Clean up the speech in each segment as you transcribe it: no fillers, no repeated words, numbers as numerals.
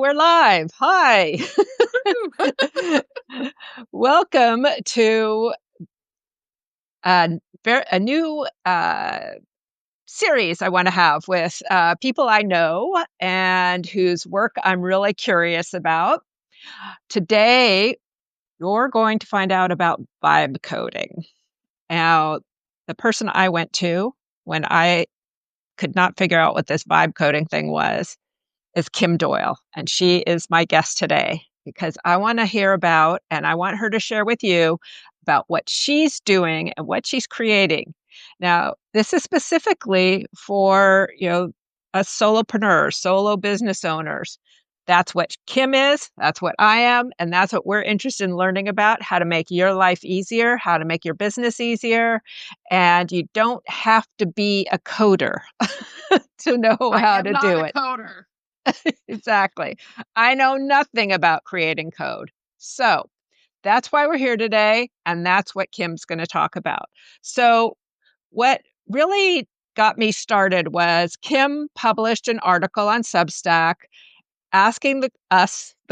We're live. Hi. Welcome to a new series I want to have with people I know and whose work I'm really curious about. Today, you're going to find out about vibe coding. Now, the person I went to when I could not figure out what this vibe coding thing was is Kim Doyle, and she is my guest today because I want to hear about and I want her to share with you about what she's doing and what she's creating. Now, this is specifically for, us solopreneurs, solo business owners. That's what Kim is, that's what I am, and that's what we're interested in learning about, how to make your life easier, how to make your business easier, and you don't have to be a coder to know how to do it. I am not a coder. Exactly. I know nothing about creating code. So that's why we're here today. And that's what Kim's going to talk about. So, what really got me started was Kim published an article on Substack asking the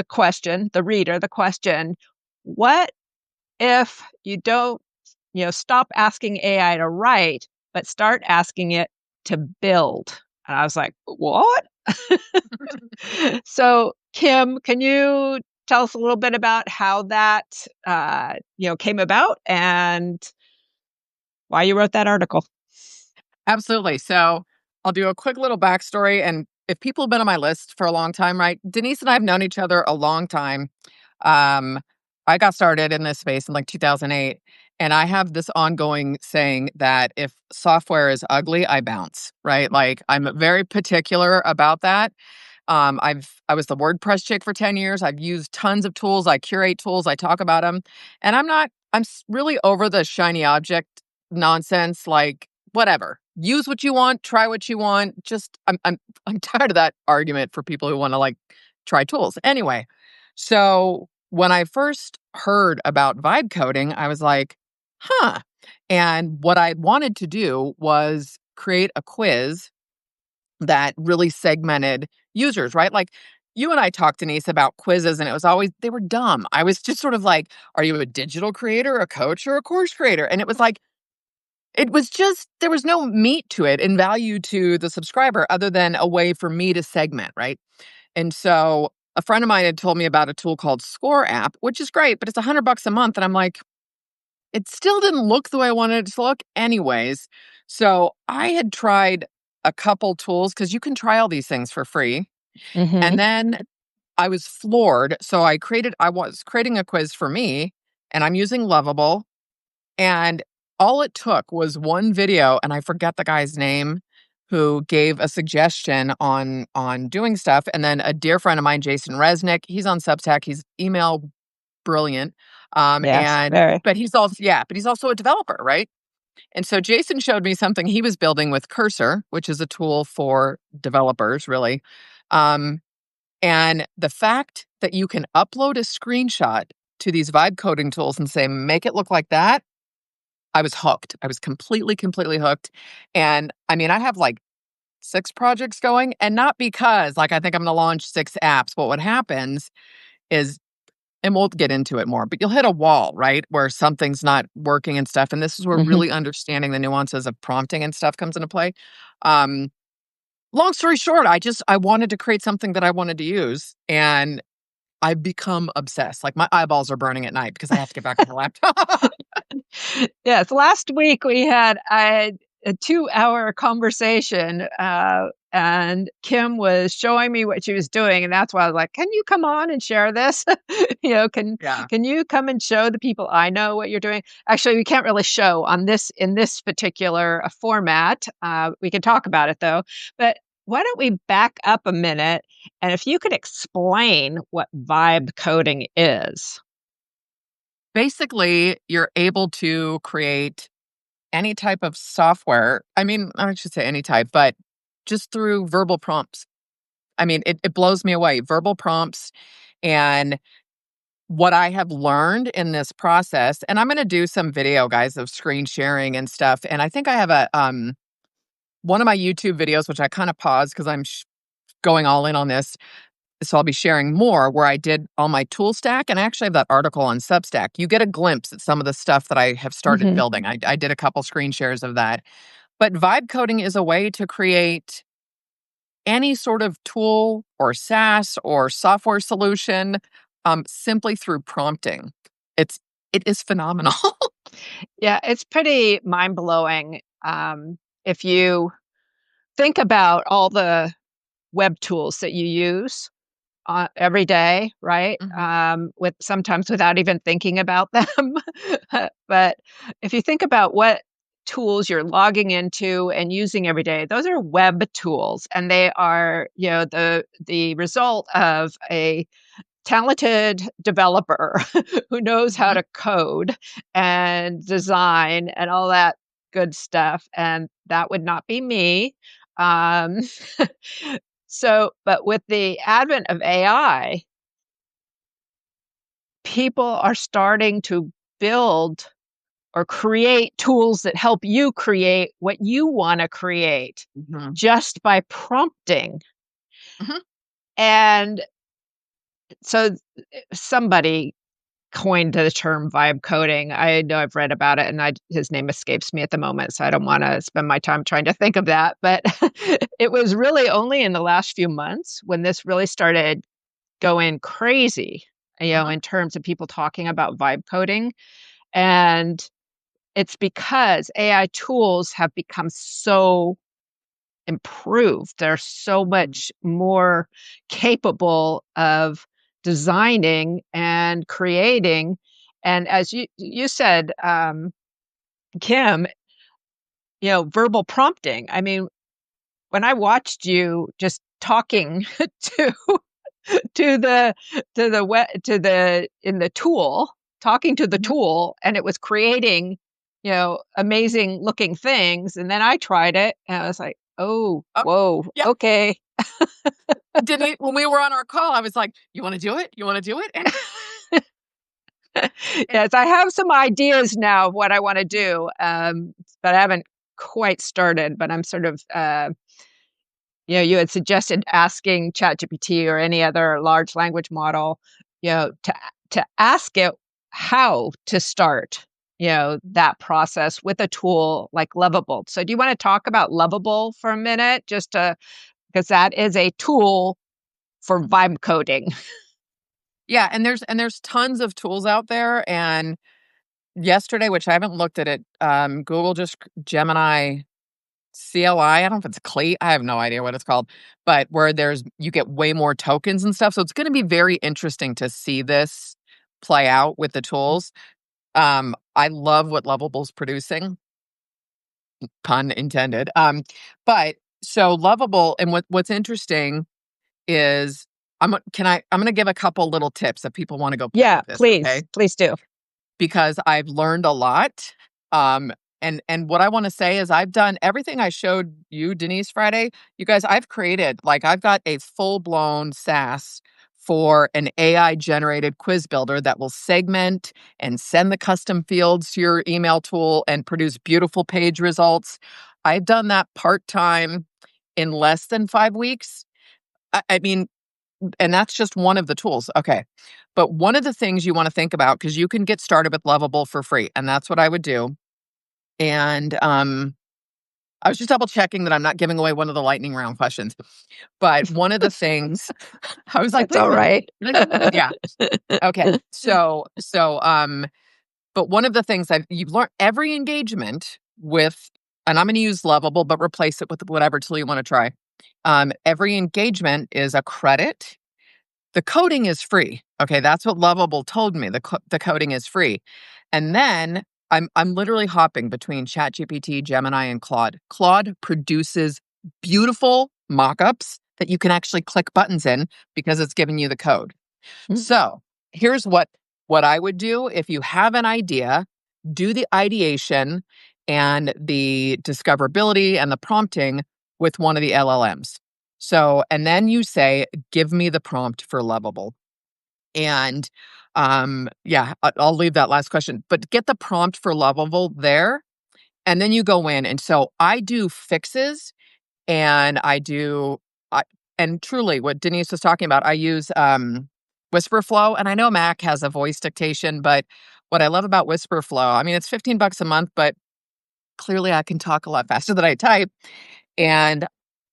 question, the reader, the question, what if you don't, stop asking AI to write, but start asking it to build? And I was like, what? So, Kim, can you tell us a little bit about how that came about and why you wrote that article? Absolutely. So I'll do a quick little backstory. And if people have been on my list for a long time, right? Denise and I have known each other a long time. Um, I got started in this space in like 2008. And I have this ongoing saying that if software is ugly, I bounce, right? Like I'm very particular about that. I was the WordPress chick for 10 years. I've used tons of tools. I curate tools. I talk about them. And really over the shiny object nonsense, like whatever. Use what you want, try what you want. I'm tired of that argument for people who want to like try tools. Anyway, so when I first heard about vibe coding, I was like, huh. And what I wanted to do was create a quiz that really segmented users, right? Like you and I talked, Denise, about quizzes, and it was always, they were dumb. I was just sort of like, are you a digital creator, a coach, or a course creator? And it was like, it was just, there was no meat to it and value to the subscriber other than a way for me to segment, right? And so a friend of mine had told me about a tool called Score app, which is great, but it's $100 a month. And I'm like, it still didn't look the way I wanted it to look anyways. So I had tried a couple tools because you can try all these things for free. Mm-hmm. And then I was floored. So I was creating a quiz for me and I'm using Lovable. And all it took was one video, and I forget the guy's name, who gave a suggestion on doing stuff. And then a dear friend of mine, Jason Resnick, he's on Substack. He's email brilliant. Yes, And very. but he's also a developer, right? And so Jason showed me something he was building with Cursor, which is a tool for developers, really. Um, and the fact that you can upload a screenshot to these vibe coding tools and say, make it look like that, I was hooked. I was completely hooked. And I mean, I have like 6 projects going, and not because like I think I'm going to launch 6 apps, but what happens is, and we'll get into it more, but you'll hit a wall, right? Where something's not working and stuff. And this is where Mm-hmm. really understanding the nuances of prompting and stuff comes into play. Um, Long story short, I wanted to create something that I wanted to use. And I've become obsessed. Like my eyeballs are burning at night because I have to get back on the laptop. Yes, last week we had a 2-hour conversation, and Kim was showing me what she was doing, and that's why I was like, "Can you come on and share this? Can Yeah. can you come and show the people I know what you're doing?" Actually, we can't really show on this in this particular format. We can talk about it though, but why don't we back up a minute, and if you could explain what vibe coding is? Basically, you're able to create any type of software. I mean, I should say any type, but just through verbal prompts. I mean, it blows me away. Verbal prompts and what I have learned in this process, and I'm going to do some video, guys, of screen sharing and stuff. And I think I have a one of my YouTube videos, which I kind of paused because I'm going all in on this. so I'll be sharing more where I did all my tool stack, and I actually have that article on Substack. You get a glimpse at some of the stuff that I have started Mhm. building. I did a couple screen shares of that. But vibe coding is a way to create any sort of tool or SaaS or software solution simply through prompting. It is phenomenal. Yeah, it's pretty mind-blowing, if you think about all the web tools that you use every day, right? Mhm, With sometimes without even thinking about them. But if you think about what tools you're logging into and using every day, those are web tools, and they are, the result of a talented developer who knows how mhm. to code and design and all that good stuff, and that would not be me. Um, but with the advent of AI, people are starting to build or create tools that help you create what you wanna create Mhm, just by prompting. mhm. And so, somebody coined the term vibe coding. I know I've read about it, and his name escapes me at the moment, so I don't wanna spend my time trying to think of that, but it was really only in the last few months when this really started going crazy, Uh-huh. in terms of people talking about vibe coding, and it's because AI tools have become so improved. They're so Mm. much more capable of designing and creating, and as you said, Kim, verbal prompting. I mean, when I watched you just talking to in the tool, talking to the Mhm. tool, and it was creating, amazing looking things, and then I tried it, and I was like, "Oh, Oh, whoa, yeah. okay." Didn't when we were on our call, I was like, "You wanna do it? You wanna do it?" And Yes, I have some ideas now of what I wanna do, but I haven't quite started, but I'm sort of, you had suggested asking ChatGPT or any other large language model, to ask it how to start, that process with a tool like Lovable. So do you wanna talk about Lovable for a minute? Just to, because that is a tool for vibe coding. yeah, and there's tons of tools out there, and yesterday, which I haven't looked at it, Google just Gemini CLI, I don't know if it's CLI, I have no idea what it's called, but where you get way more tokens and stuff, so it's gonna be very interesting to see this play out with the tools. I love what Lovable's producing, pun intended, but so Lovable and what's interesting is I'm gonna give a couple little tips if people wanna go play Yeah, with this, please, okay? please do. Because I've learned a lot. And what I want to say is I've done everything I showed you, Denise, Friday. You guys, I've created like I've got a full-blown SaaS for an AI generated quiz builder that will segment and send the custom fields to your email tool and produce beautiful page results. I've done that part-time in less than 5 weeks. I mean, and that's just one of the tools. Okay. But one of the things you want to think about, because you can get started with Lovable for free, and that's what I would do. And I was just double checking that I'm not giving away one of the lightning round questions. But one of the things I was like, That's wait a all minute. right. Yeah. Okay. But one of the things you've learned every engagement with, and I'm going to use Lovable, but replace it with whatever tool you want to try. Every engagement is a credit. The coding is free. Okay, that's what Lovable told me. The coding is free. And then I'm literally hopping between ChatGPT, Gemini, and Claude. Claude produces beautiful mock-ups that you can actually click buttons in because it's giving you the code. So, here's what I would do if you have an idea, do the ideation and the discoverability and the prompting with one of the LLMs. So, and then you say, "Give me the prompt for Lovable." And yeah, I'll leave that last question, but get the prompt for Lovable there, and then you go in. And so I do fixes and I and truly what Denise was talking about, I use Whisperflow, and I know Mac has a voice dictation, but what I love about Whisperflow, I mean, it's $15 a month, but clearly I can talk a lot faster than I type, and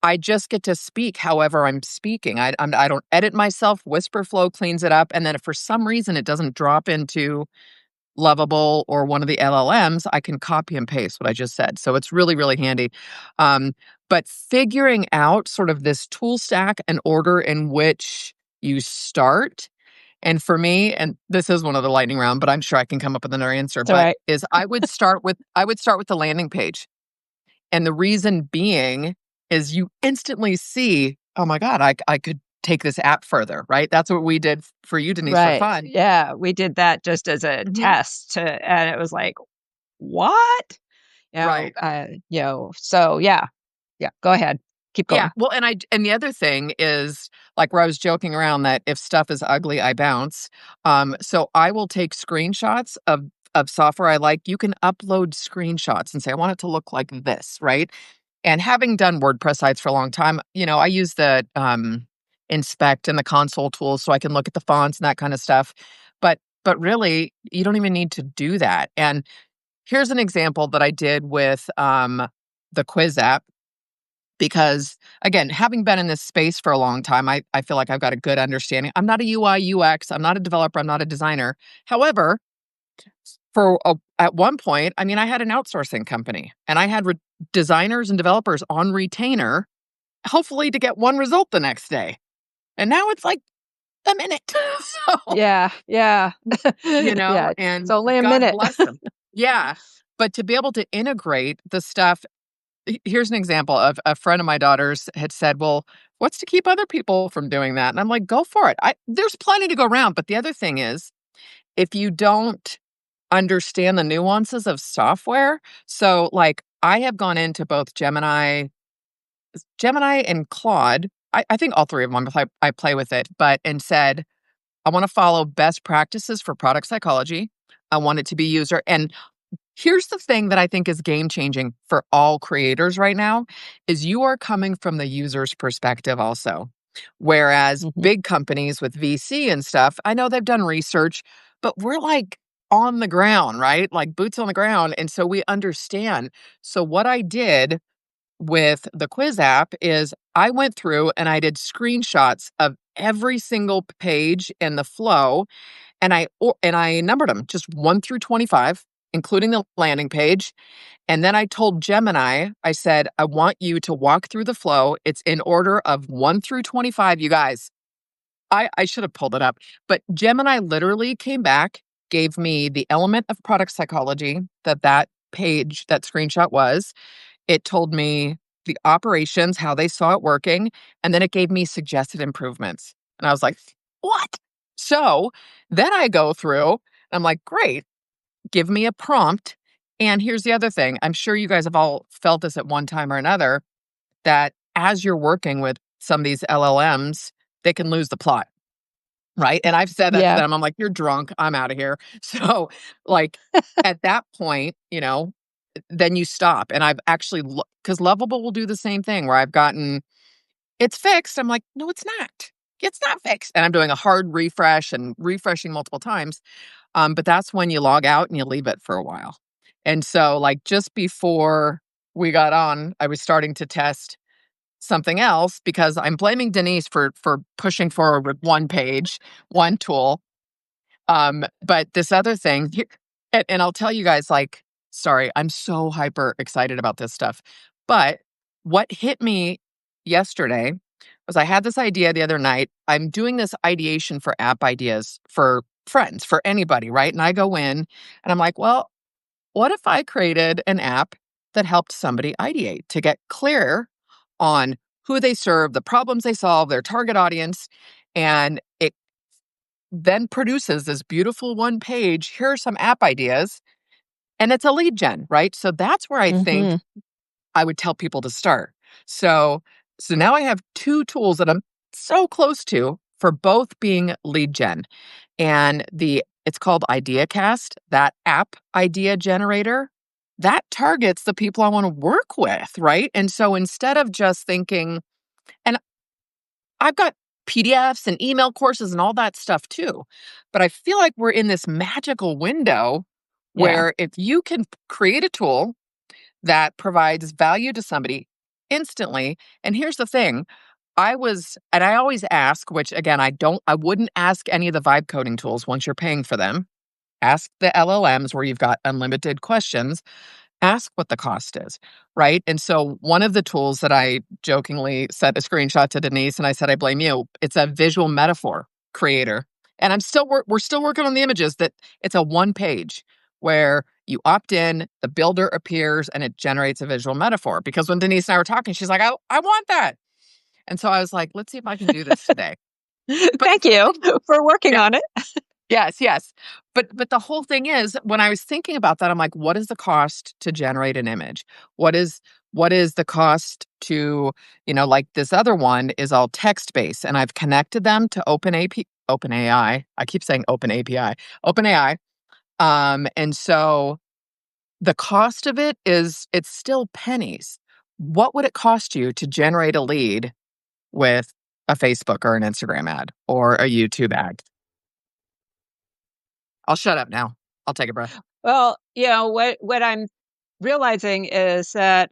I just get to speak however I'm speaking. I don't edit myself. Whisperflow cleans it up, and then if for some reason it doesn't drop into Lovable or one of the LLMs, I can copy and paste what I just said. So it's really, really handy. Um, but figuring out sort of this tool stack and order in which you start. And for me, and this is one of the lightning round, but I'm sure I can come up with another answer. It's all But right. is I would start with the landing page. And the reason being is you instantly see, oh my God, I could take this app further, right? That's what we did for you, Denise, for Right. fun. Yeah, we did that just as a Mhm. test and it was like, "What?" Right. So yeah. Yeah, go ahead. Keep Yeah, going. well, and the other thing is, like, where I was joking around that if stuff is ugly, I bounce. So I will take screenshots of software I like. You can upload screenshots and say, "I want it to look like this," right? And having done WordPress sites for a long time, I use the, inspect and the console tools so I can look at the fonts and that kind of stuff. But really, you don't even need to do that. And here's an example that I did with, the quiz app because again, having been in this space for a long time, I feel like I've got a good understanding. I'm not a UI UX, I'm not a developer, I'm not a designer. However, at one point, I mean, I had an outsourcing company and I had designers and developers on retainer, hopefully to get one result the next day. And now it's like a minute. So, Yeah, yeah. Yeah, it's and only a God minute. bless them. Yeah. But to be able to integrate the stuff. Here's an example of a friend of my daughter's had said, "Well, what's to keep other people from doing that?" And I'm like, "Go for it. There's plenty to go around." But the other thing is, if you don't understand the nuances of software, so like I have gone into both Gemini and Claude. I think all three of them. I play with it, but and said, I want to follow best practices for product psychology. I want it to be user and here's the thing that I think is game changing for all creators right now is you are coming from the user's perspective also. Whereas Mhm. big companies with VC and stuff, I know they've done research, but we're like on the ground, right? Like boots on the ground. And so we understand. So what I did with the quiz app is I went through and I did screenshots of every single page in the flow and I numbered them just 1 through 25, including the landing page, and then I told Gemini, I said, "I want you to walk through the flow. It's in order of 1 through 25, you guys." I should have pulled it up, but Gemini literally came back, gave me the element of product psychology that page, that screenshot was. It told me the operations, how they saw it working, and then it gave me suggested improvements. And I was like, "What?" So then I go through, and I'm like, "Great, give me a prompt." And here's the other thing. I'm sure you guys have all felt this at one time or another that as you're working with some of these LLMs, they can lose the plot. Right? And I've said that to Yeah. them. I'm like, "You're drunk. I'm out of here." So, like, at that point, then you stop. And I've actually, because Lovable will do the same thing where I've gotten, it's fixed. I'm like, "No, it's not. It's not fixed." And I'm doing a hard refresh and refreshing multiple times. But that's when you log out and you leave it for a while. And so, like, just before we got on, I was starting to test something else because I'm blaming Denise for pushing forward with one page, one tool. But this other thing, and I'll tell you guys, like, sorry, I'm so hyper excited about this stuff. But what hit me yesterday was I had this idea the other night. I'm doing this ideation for app ideas for friends, for anybody, right? And I go in and I'm like, well, what if I created an app that helped somebody ideate to get clear on who they serve, the problems they solve, their target audience, and it then produces this beautiful one page. Here are some app ideas, and it's a lead gen, right? So that's where I think Mhm. I would tell people to start. So so now I have two tools that I'm so close to for both being lead gen. And it's called IdeaCast, that app idea generator. That targets the people I want to work with, right? And so instead of just thinking, and I've got PDFs and email courses and all that stuff too. But I feel like we're in this magical window Yeah. where if you can create a tool that provides value to somebody instantly, and here's the thing, and I always ask, which again, I wouldn't ask any of the vibe coding tools once you're paying for them. Ask the LLMs where you've got unlimited questions. Ask what the cost is, right? And so one of the tools that I jokingly sent a screenshot to Denise and I said, I blame you. It's a visual metaphor creator. And we're still working on the images that it's a one page where you opt in, the builder appears, and it generates a visual metaphor. Because when Denise and I were talking, she's like, I want that. And so I was like, let's see if I can do this today. But Thank you for working yeah, on it. yes, yes. But the whole thing is, when I was thinking about that, I'm like, what is the cost to generate an image? What is the cost to, like this other one is all text-based, and I've connected them to OpenAI. I keep saying Open API, OpenAI. And so the cost of it's still pennies. What would it cost you to generate a lead with a Facebook or an Instagram ad or a YouTube ad? I'll shut up now. I'll take a breath. Well, what I'm realizing is that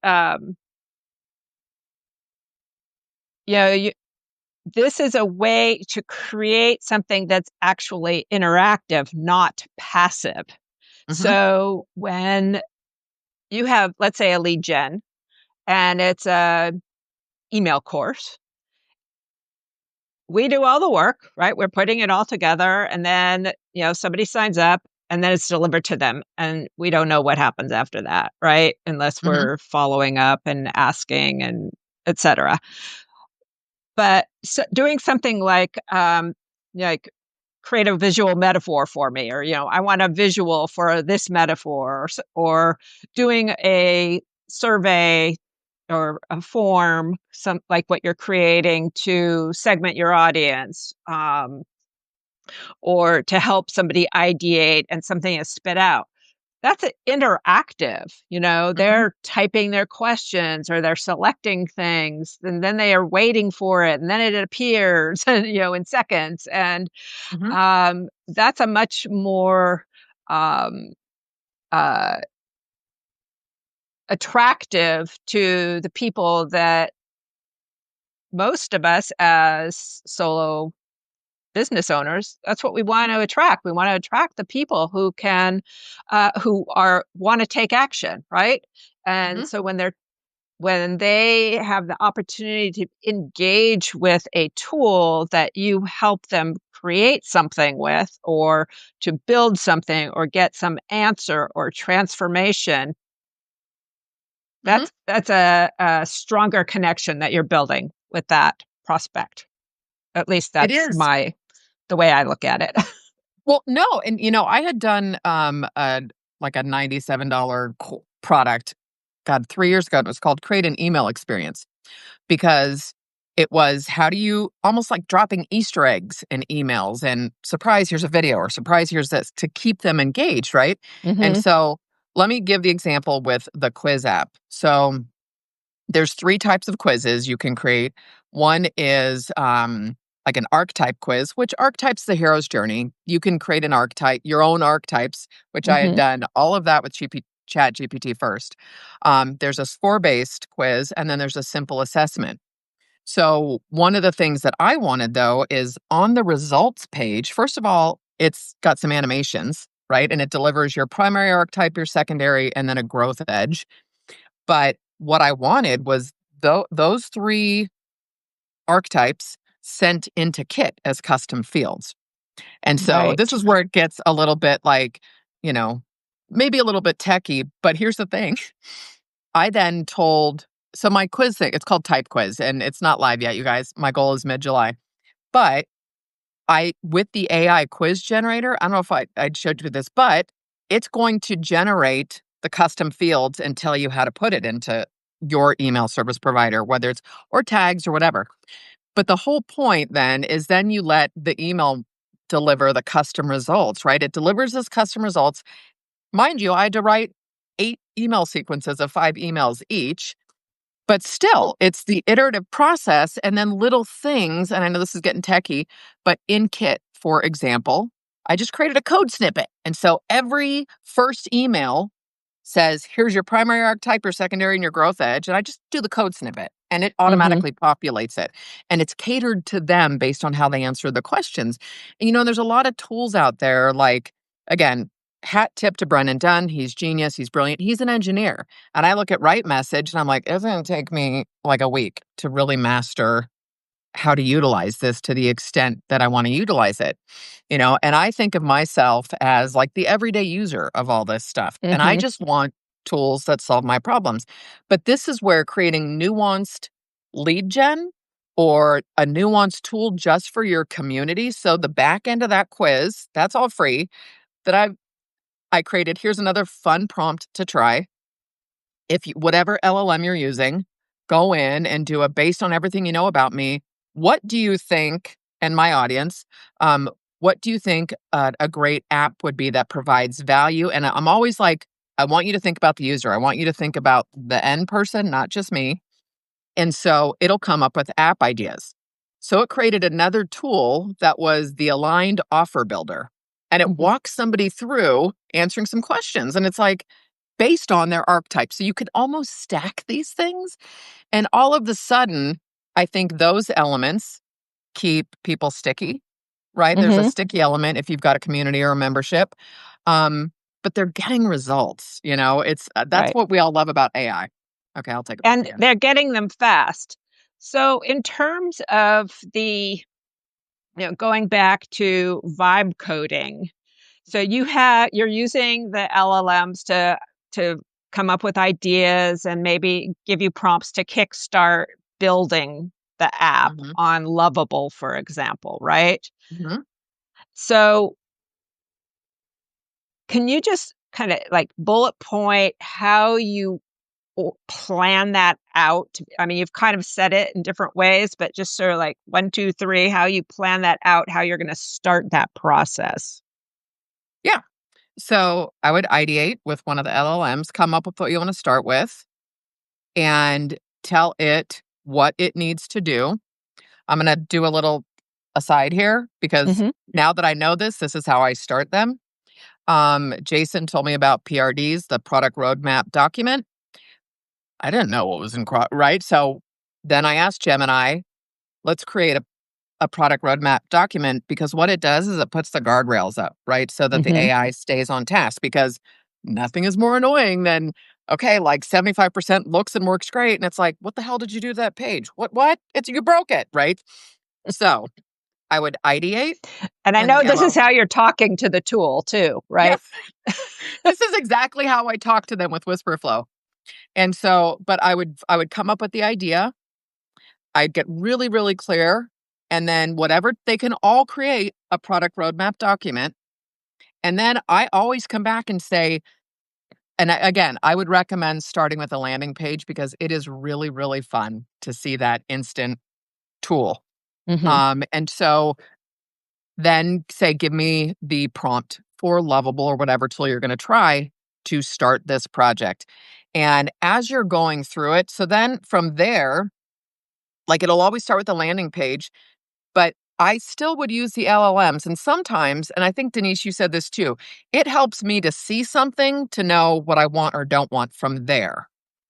you know, you, this is a way to create something that's actually interactive, not passive. Mhm, So when you have, let's say, a lead gen and it's a email course, we do all the work, right? We're putting it all together, and then somebody signs up, and then it's delivered to them, and we don't know what happens after that, right? Unless mhm, we're following up and asking and etc. But doing something like create a visual metaphor for me, or I want a visual for this metaphor, or doing a survey or a form, some like what you're creating to segment your audience, or to help somebody ideate and something is spit out. That's interactive. mhm, They're typing their questions or they're selecting things, and then they are waiting for it, and then it appears, in seconds. And mhm. that's a much more um, uh, attractive to the people that most of us as solo business owners, that's what we want to attract. We want to attract the people who are want to take action, right? And Mhm, so when they have the opportunity to engage with a tool that you help them create something with, or to build something, or get some answer or transformation, mhm. that's a stronger connection that you're building with that prospect. At least It that's is. the way I look at it. Well, no, and, I had done, like a $97 product, God, 3 years ago. It was called Create an Email Experience, because it was how do you almost like dropping Easter eggs in emails and surprise, here's a video, or surprise, here's this, to keep them engaged, right? And Mhm. so let me give the example with the quiz app. So there's 3 types of quizzes you can create. One is, like an archetype quiz, which archetype's the hero's journey. You can create an archetype, your own archetypes, which I had Mhm. done all of that with ChatGPT first. There's a score-based quiz, and then there's a simple assessment. So one of the things that I wanted, though, is on the results page, first of all, it's got some animations, right? And it delivers your primary archetype, your secondary, and then a growth edge. But what I wanted was those 3 archetypes sent into Kit as custom fields. And so this Right. is where it gets a little bit like, you know, maybe a little bit techy, but here's the thing. I then told so my quiz thing, it's called Type Quiz, and it's not live yet, you guys. My goal is mid-July. But with the AI quiz generator, I don't know if I showed you this, but it's going to generate the custom fields and tell you how to put it into your email service provider, whether it's or tags or whatever. But the whole point then is then you let the email deliver the custom results, right? It delivers those custom results. Mind you, I had to write 8 email sequences of 5 emails each. But still, it's the iterative process and then little things. And I know this is getting techie, but in Kit, for example, I just created a code snippet. And so every first email says, here's your primary archetype, your secondary, and your growth edge. And I just do the code snippet and it Mhm. automatically populates it. And it's catered to them based on how they answer the questions. And, there's a lot of tools out there like, again, hat tip to Brennan Dunn. He's genius. He's brilliant. He's an engineer. And I look at Write Message and I'm like, it's going to take me like a week to really master how to utilize this to the extent that I want to utilize it. And I think of myself as like the everyday user of all this stuff. And I Mhm. just want tools that solve my problems. But this is where creating nuanced lead gen or a nuanced tool just for your community. So the back end of that quiz, that's all free that I created. Here's another fun prompt to try. If you, whatever LLM you're using, go in and do a based on everything you know about me. What do you think, and my audience, what do you think a great app would be that provides value? And I'm always like, I want you to think about the user. I want you to think about the end person, not just me. And so it'll come up with app ideas. So it created another tool that was the aligned offer builder. And it Mhm. walks somebody through answering some questions. And it's like based on their archetype. So you could almost stack these things. And all of a sudden, I think those elements keep people sticky, right? There's a Mhm. sticky element if you've got a community or a membership. Um, but they're getting results. It's that's Right. what we all love about AI. Okay, I'll take a breath And again. they're getting them fast. So in terms of going back to vibe coding, so you're using the LLMs to come up with ideas and maybe give you prompts to kickstart building the app Mhm, on Lovable, for example, right? mhm. So can you just kind of like bullet point how you plan that out? I mean, you've kind of said it in different ways, but just sort of like one, two, three, how you plan that out, how you're going to start that process. Yeah. So I would ideate with one of the LLMs, come up with what you want to start with, and tell it what it needs to do. I'm going to do a little aside here because Hmm. now that I know this is how I start them. Jason told me about PRDs, the product roadmap document. I didn't know what was right. So then I asked Gemini, let's create a product roadmap document because what it does is it puts the guardrails up, right? So that the Hmm. AI stays on task because nothing is more annoying than, okay, like 75% looks and works great. And it's like, what the hell did you do to that page? What? You broke it, right? So I would ideate And I in know the this is how LLM. you're talking to the tool too, right? Yes, this is exactly how I talk to them with Whisper Flow. And so, but I would come up with the idea. I'd get really, really clear. And then whatever they can all create a product roadmap document. And then I always come back and say, and again, I would recommend starting with a landing page because it is really, really fun to see that instant tool. Hmm. And so then say, give me the prompt for Lovable or whatever tool you're going to try to start this project. And as you're going through it, so then from there, like it'll always start with the landing page, but I still would use the LLMs. And sometimes, and I think Denise, you said this too, it helps me to see something to know what I want or don't want from there.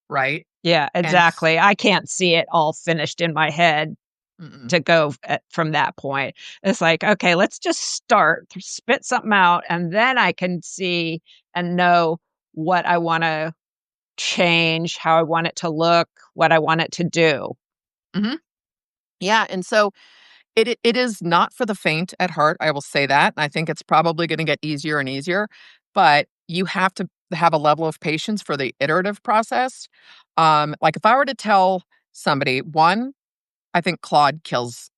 Right. Yeah, And exactly. I can't see it all finished in my head mm-mm, to go from that point. It's like, okay, let's just start, spit something out, and then I can see and know what I want to change, how I want it to look, what I want it to do. mhm. Yeah. And so it is not for the faint at heart. I will say that. I think it's probably going to get easier and easier, but you have to have a level of patience for the iterative process. Like if I were to tell somebody, one, I think Claude kills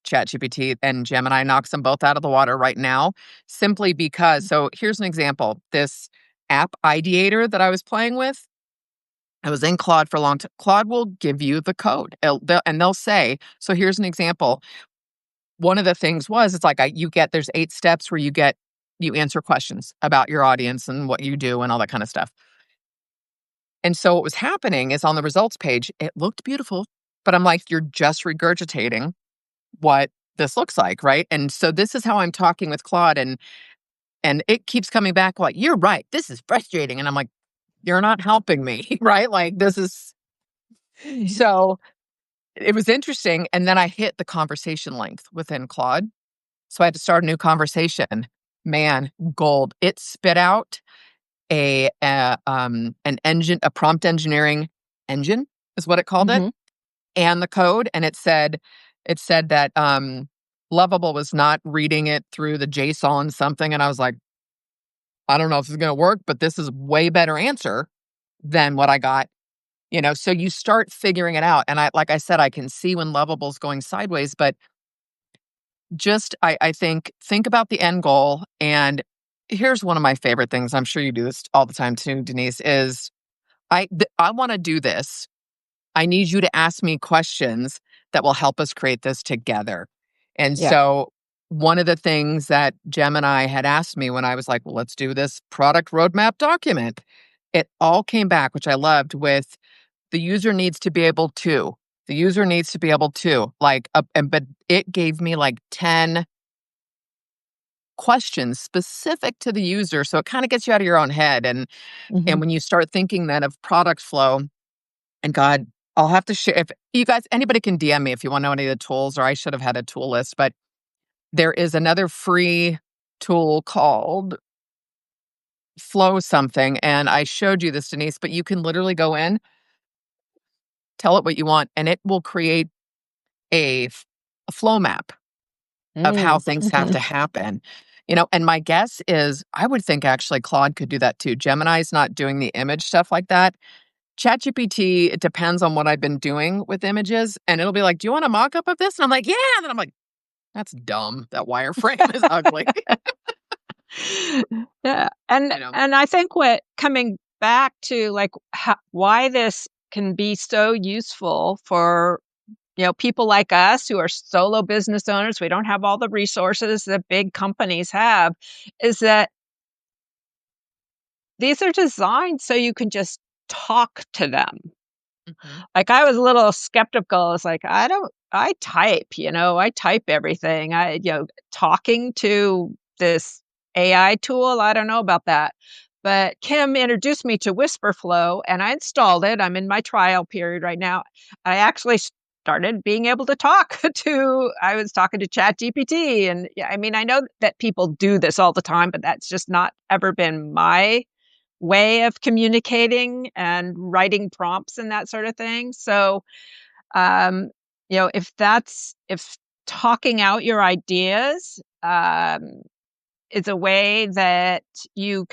ChatGPT and Gemini knocks them both out of the water right now, simply because. So here's an example. This app ideator that I was playing with, I was in Claude for a long time. Claude will give you the code, and they'll say, "So here's an example." One of the things was, it's like there's 8 steps where you answer questions about your audience and what you do and all that kind of stuff. And so what was happening is on the results page, it looked beautiful, but I'm like, you're just regurgitating what this looks like, right? And so this is how I'm talking with Claude, and it keeps coming back like, you're right, this is frustrating. And I'm like, you're not helping me, right? Like this is so it was interesting. And then I hit the conversation length within Claude. So I had to start a new conversation. Man, gold. It spit out an engine, a prompt engineering engine is what it called it, Hmm. and the code. And it said that Lovable was not reading it through the JSON something. And I was like, I don't know if this is gonna work, but this is way better answer than what I got. So you start figuring it out. And like I said, I can see when Lovable's going sideways, but just I think about the end goal. And here's one of my favorite things. I'm sure you do this all the time too, Denise, is I want to do this. I need you to ask me questions that will help us create this together. And Yeah. so one of the things that Gemini had asked me when I was like, well, let's do this product roadmap document, it all came back, which I loved, with the user needs to be able to. The user needs to be able to, but it gave me like 10 questions specific to the user. So it kind of gets you out of your own head. And Hmm. when you start thinking then of product flow, and God, I'll have to share, if you guys, anybody can DM me if you want to know any of the tools, or I should have had a tool list, but there is another free tool called Flow something. And I showed you this, Denise, but you can literally go in, tell it what you want, and it will create a flow map of how Mm. things have Hmm. to happen. And my guess is I would think actually Claude could do that too. Gemini's not doing the image stuff like that. ChatGPT, it depends on what I've been doing with images, and it'll be like, "Do you want a mock-up of this?" And I'm like, "Yeah." And then I'm like, "That's dumb. That wireframe is ugly." Yeah, and You know? and I think what coming back to, like, why this can be so useful for, people like us who are solo business owners, we don't have all the resources that big companies have, is that these are designed so you can just talk to them. Mhm. Like, I was a little skeptical. I was like, I type, I type everything. Talking to this AI tool, I don't know about that. But Kim introduced me to Whisperflow and I installed it. I'm in my trial period right now. I actually started being able to talk I was talking to ChatGPT. And yeah, I mean, I know that people do this all the time, but that's just not ever been my way of communicating and writing prompts and that sort of thing. So, um, if talking out your ideas is a way that you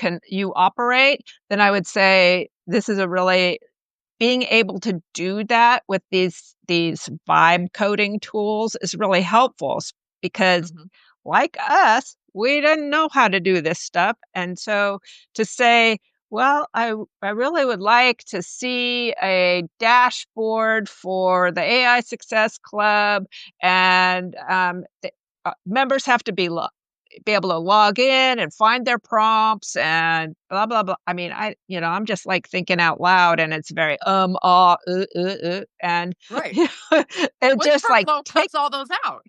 operate, then I would say this is a really being able to do that with these vibe coding tools is really helpful because Mhm. like us, we didn't know how to do this stuff. And so to say, well, I really would like to see a dashboard for the AI Success Club, and members have to be able to log in and find their prompts and blah blah blah. I mean, I'm just like thinking out loud, and it's very and Right. it just like Whisperflow cuts all those out.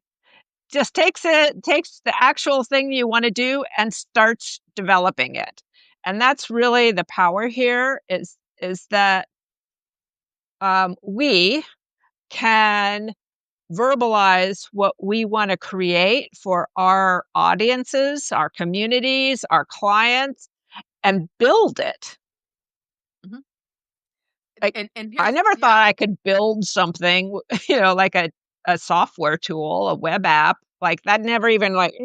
takes the actual thing you want to do and starts developing it. And that's really the power here is that we can verbalize what we want to create for our audiences, our communities, our clients, and build it. Mhm. Like, And I here's never yeah. thought I could build something, like a software tool, a web app. Like that never even like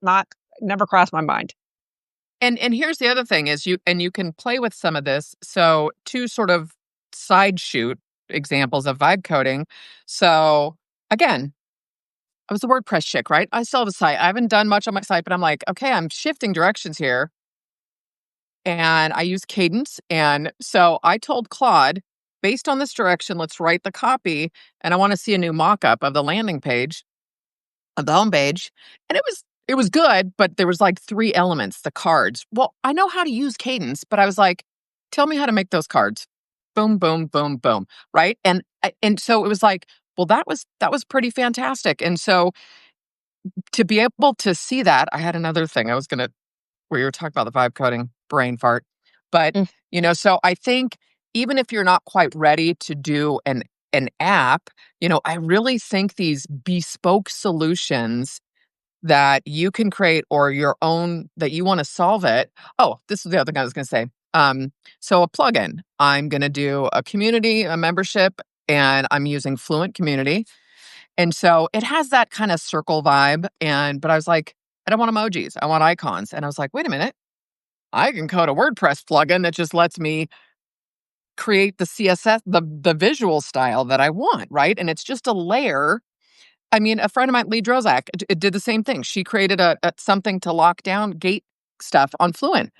not never crossed my mind. And here's the other thing is you can play with some of this. So two sort of side shoot examples of vibe coding. So again, I was a WordPress chick, right? I still have a site. I haven't done much on my site, but I'm like, okay, I'm shifting directions here. And I use Cadence. And so I told Claude, based on this direction, let's write the copy. And I want to see a new mock-up of the landing page, of the homepage. And it was good, but there was like three elements, the cards. Well, I know how to use Cadence, but I was like, tell me how to make those cards. boom, boom, boom, boom, right? And so it was like, well, that was pretty fantastic. And so to be able to see that, I had another thing I was gonna where you were talking about the vibe coding, brain fart. But, Mm. so I think even if you're not quite ready to do an app, I really think these bespoke solutions that you can create or your own that you want to solve it. Oh, this is the other thing I was going to say. So a plugin. I'm going to do a community, a membership, and I'm using Fluent Community. And so it has that kind of circle vibe. But I was like, I don't want emojis. I want icons. And I was like, wait a minute. I can code a WordPress plugin that just lets me create the CSS, the visual style that I want, right? And it's just a layer. I mean, a friend of mine, Lee Drozak, did the same thing. She created a something to lock down gate stuff on Fluent.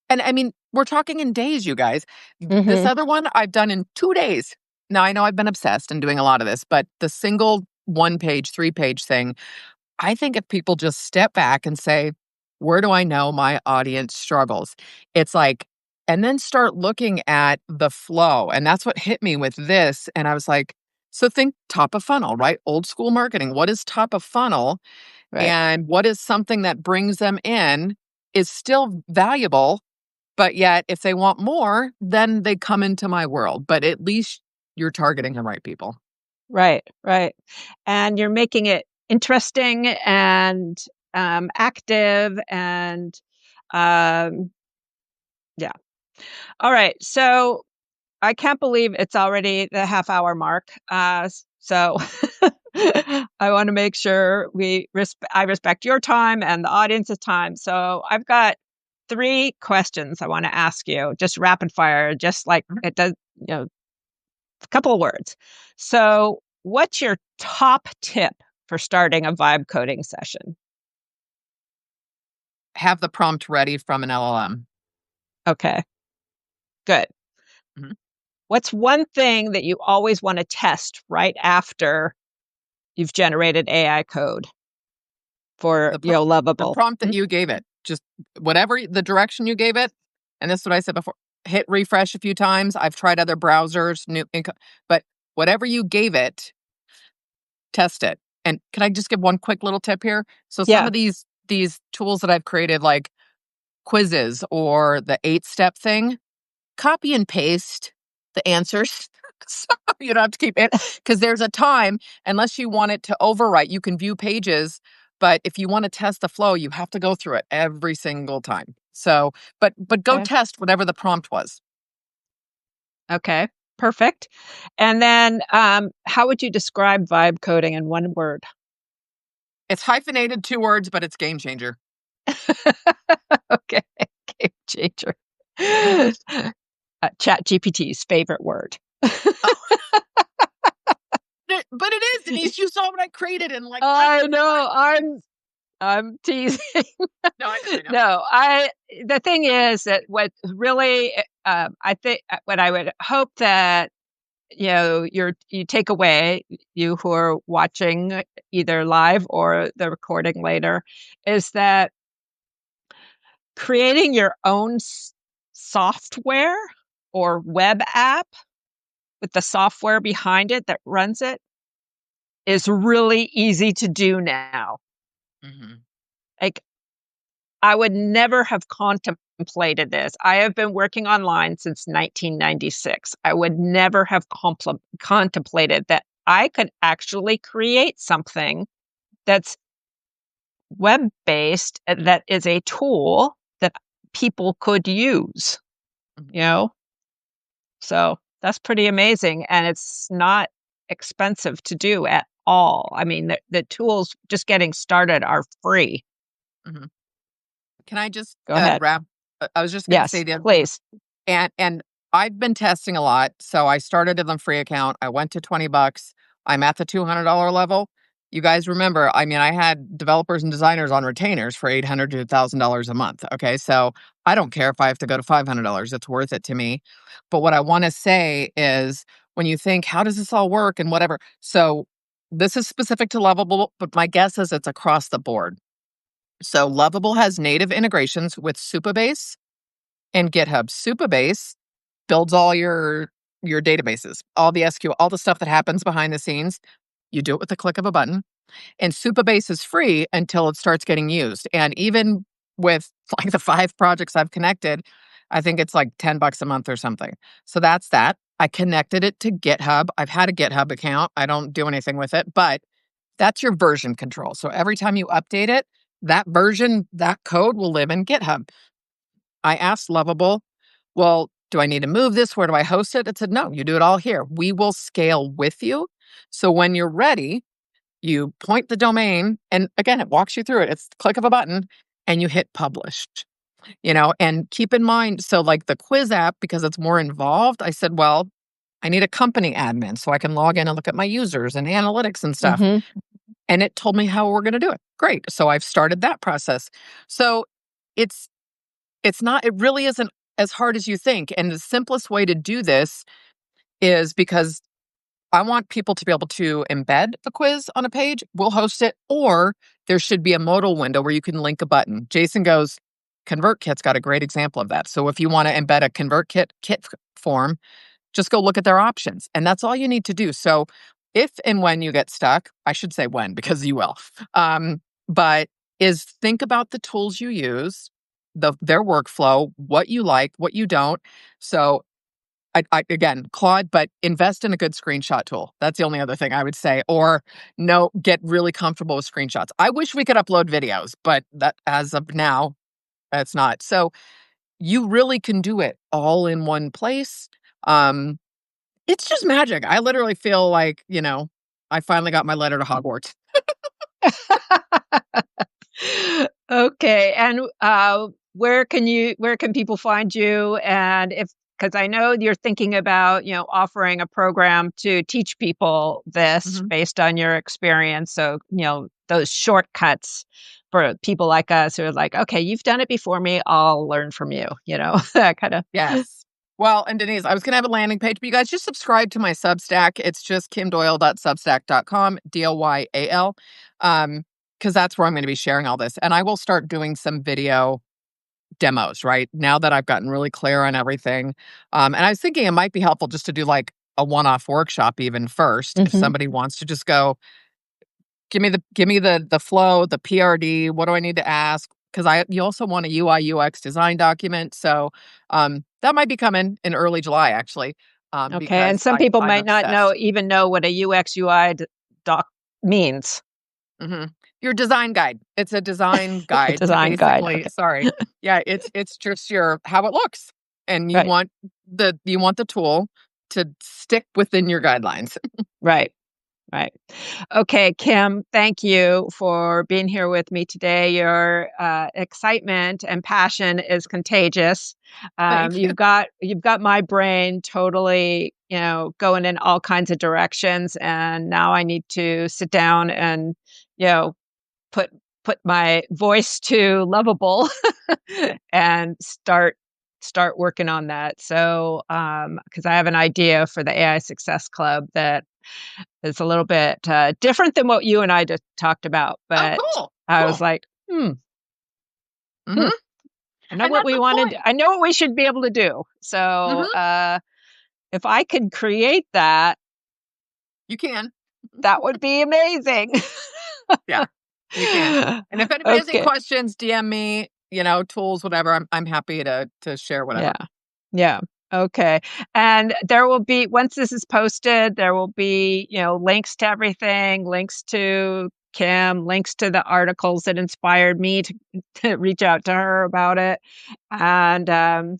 And I mean, we're talking in days, you guys. This Hmm. other one I've done in 2 days. Now I know I've been obsessed and doing a lot of this, but the single 1 page, 3 page thing, I think if people just step back and say, where do I know my audience struggles? It's like, and then start looking at the flow. And that's what hit me with this. And I was like, so think top of funnel, right? Old school marketing. What is top of funnel? Right. And what is something that brings them in is still valuable. But yet, if they want more, then they come into my world. But at least you're targeting the right people. Right. Right. And you're making it interesting and active and um, yeah. All right. So I can't believe it's already the half-hour mark. So I want to make sure I respect your time and the audience's time. So I've got 3 questions I want to ask you, just rapid fire, just like Mhm. it does, a couple of words. So, what's your top tip for starting a vibe coding session? Have the prompt ready from an LLM. Okay, good. Mhm. What's one thing that you always want to test right after you've generated AI code for, The pro the Lovable? prompt that Mm, you gave it, just whatever the direction you gave it, and this is what I said before, hit refresh a few times. I've tried other browsers, but whatever you gave it, test it. And can I just give one quick little tip here? So some yeah, of these tools that I've created, like quizzes or the 8-step thing, copy and paste the answers. So you don't have to keep it because there's a time, unless you want it to overwrite, you can view pages. But if you want to test the flow, you have to go through it every single time. So, but go okay, test whatever the prompt was. okay, perfect. And then, how would you describe vibe coding in one word? It's hyphenated 2 words, but it's game changer. Okay, game changer. ChatGPT's favorite word. Oh, but it is, Denise. You saw what I created in like less I than know, 5 minutes. I'm teasing. No, I know, I know. No, I the thing is that what really, I think, what I would hope that, you take away, you who are watching either live or the recording later, is that creating your own software or web app with the software behind it that runs it is really easy to do now. Mhm, Like, I would never have contemplated this. I have been working online since 1996. I would never have contemplated that I could actually create something that's web based, that is a tool that people could use, mhm, you know? So that's pretty amazing. And it's not expensive to do at all. I mean, the tools just getting started are free. mhm. Can I just Go ahead. wrap? I was just going to say Yes, the other thing. please. And I've been testing a lot. So I started in the free account. I went to 20 bucks. I'm at the $200 level. You guys remember, I mean, I had developers and designers on retainers for $800 to $1,000 a month. Okay. So I don't care if I have to go to $500. It's worth it to me. But what I want to say is when you think, how does this all work and whatever? So this is specific to Lovable, but my guess is it's across the board. So Lovable has native integrations with Supabase and GitHub. Supabase builds all your your databases, all the SQL, all the stuff that happens behind the scenes. You do it with the click of a button. And Supabase is free until it starts getting used. And even with like the 5 projects I've connected, I think it's like $10 a month or something. So that's that. I connected it to GitHub. I've had a GitHub account. I don't do anything with it, but that's your version control. So every time you update it, that version, that code will live in GitHub. I asked Lovable, well, do I need to move this? Where do I host it? It said, no, you do it all here. We will scale with you. So when you're ready, you point the domain, and again, it walks you through it. It's the click of a button, and you hit publish. And keep in mind, so like the quiz app, because it's more involved, I said, well, I need a company admin so I can log in and look at my users and analytics and stuff. Mhm. And it told me how we're going to do it. Great. So I've started that process. So it's it really isn't as hard as you think. And the simplest way to do this is because I want people to be able to embed a quiz on a page. We'll host it, or there should be a modal window where you can link a button. Jason goes, ConvertKit's got a great example of that. So if you want to embed a ConvertKit form, just go look at their options. And that's all you need to do. So if and when you get stuck, I should say when, because you will, but is think about the tools you use, their workflow, what you like, what you don't. So again, Claude, but invest in a good screenshot tool. That's the only other thing I would say. Or no, get really comfortable with screenshots. I wish we could upload videos, but that as of now, it's not. So you really can do it all in one place. It's just magic. I literally feel like, I finally got my letter to Hogwarts. Okay. And where can people find you? And because I know you're thinking about, offering a program to teach people this Mhm. based on your experience. So, those shortcuts for people like us who are like, okay, you've done it before me, I'll learn from you, that kind of. Yes. Well, and Denise, I was going to have a landing page, but you guys just subscribe to my Substack. It's just kimdoyle.substack.com, Doyal. Because that's where I'm going to be sharing all this. And I will start doing some video demos, right? Now that I've gotten really clear on everything. And I was thinking it might be helpful just to do like a one-off workshop even first. If Mhm. somebody wants to just go, give me the flow, the PRD, what do I need to ask? Because you also want a UI UX design document. So that might be coming in early July, actually, Okay. And because some people I'm might not know obsessed. even know what a UX UI doc means. Mhm. Your design guide. It's a design guide to Design guide. basically Okay. sorry. Yeah, it's just your how it looks, and you Right. want the tool to stick within your guidelines. Right. Right. Okay, Kim, thank you for being here with me today. Your excitement and passion is contagious. Thank you. You've got my brain totally, going in all kinds of directions, and now I need to sit down and, you know, put put my voice to Lovable and start working on that. So, because I have an idea for the AI Success Club that is a little bit, different than what you and I just talked about, Oh, but cool. I was Cool. like, hmm, Mhm. I know And what that's we the wanted point. I know what we should be able to do. So, Mhm. if I could create that, You can. that would be amazing. Yeah, you can. And if anybody has any Okay. questions, DM me, tools, whatever. I'm happy to share Yeah. whatever. Yeah. Okay. And there will be once this is posted, there will be, links to everything, links to Kim, links to the articles that inspired me to reach out to her about it. And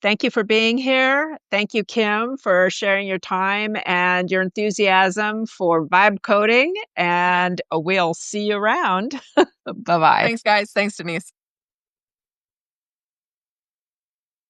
thank you for being here. Thank you, Kim, for sharing your time and your enthusiasm for vibe coding. And we'll see you around. Bye bye. Thanks, guys. Thanks, Denise.